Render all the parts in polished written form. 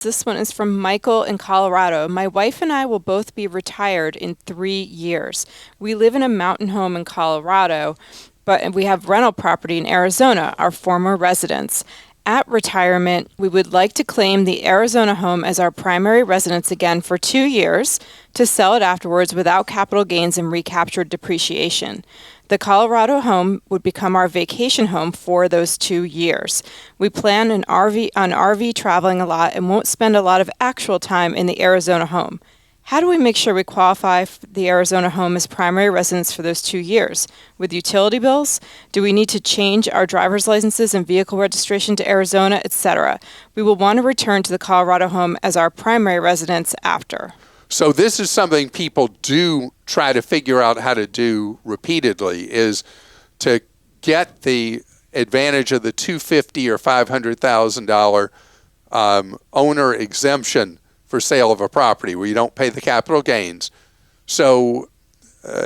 This one is from Michael in Colorado. My wife and I will both be retired in 3 years. We live in a mountain home in Colorado, but we have rental property in Arizona, our former residence. At retirement, we would like to claim the Arizona home as our primary residence again for 2 years to sell it afterwards without capital gains and recaptured depreciation. The Colorado home would become our vacation home for those 2 years. We plan on RV traveling a lot and won't spend a lot of actual time in the Arizona home. How do we make sure we qualify for the Arizona home as primary residence for those 2 years? With utility bills? Do we need to change our driver's licenses and vehicle registration to Arizona, etc.? We will want to return to the Colorado home as our primary residence after. So this is something people do try to figure out how to do repeatedly, is to get the advantage of the $250,000 or $500,000 owner exemption for sale of a property where you don't pay the capital gains. So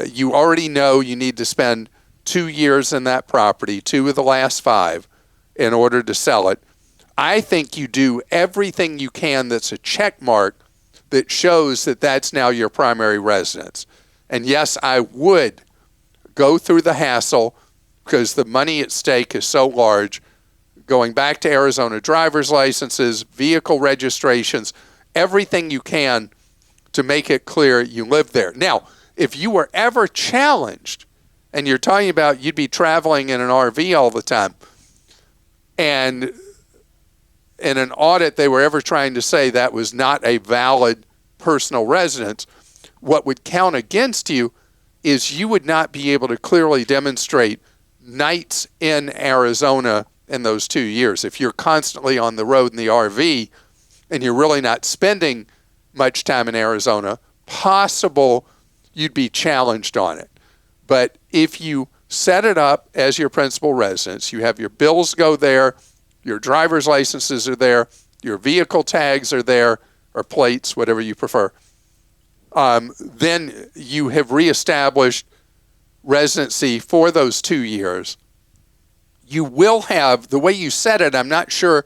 you already know you need to spend 2 years in that property, 2 of the last 5, in order to sell it. I think you do everything you can that's a check mark that shows that that's now your primary residence. And yes, I would go through the hassle because the money at stake is so large, going back to Arizona driver's licenses, vehicle registrations, everything you can to make it clear you live there. Now, if you were ever challenged, and you're talking about you'd be traveling in an RV all the time, and in an audit they were ever trying to say that was not a valid personal residence, what would count against you is you would not be able to clearly demonstrate nights in Arizona in those 2 years. If you're constantly on the road in the RV and you're really not spending much time in Arizona, possible you'd be challenged on it. But if you set it up as your principal residence, you have your bills go there, your driver's licenses are there, your vehicle tags are there, or plates, whatever you prefer, then you have reestablished residency for those 2 years. You will have, the way you set it, I'm not sure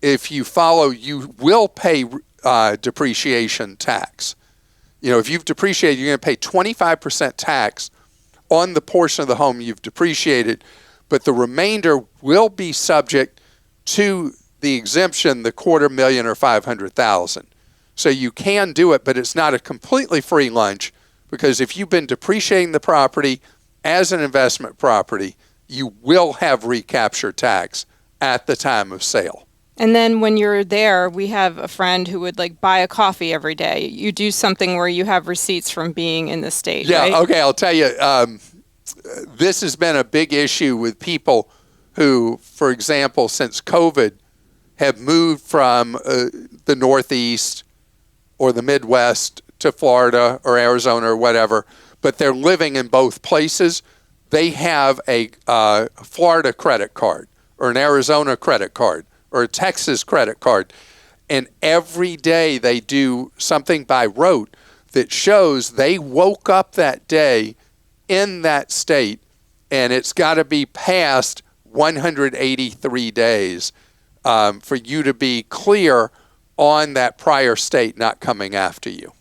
if you follow, you will pay depreciation tax. You know, if you've depreciated, you're going to pay 25% tax on the portion of the home you've depreciated, but the remainder will be subject to the exemption, the $250,000 or $500,000. So you can do it, but it's not a completely free lunch, because if you've been depreciating the property as an investment property, you will have recapture tax at the time of sale. And then when you're there, we have a friend who would like buy a coffee every day. You do something where you have receipts from being in the state, yeah, right? Okay, I'll tell you, this has been a big issue with people who, for example, since COVID, have moved from the Northeast or the Midwest to Florida or Arizona or whatever, but they're living in both places. They have a Florida credit card or an Arizona credit card or a Texas credit card, and every day they do something by rote that shows they woke up that day in that state, and it's got to be past 183 days for you to be clear on that prior state not coming after you.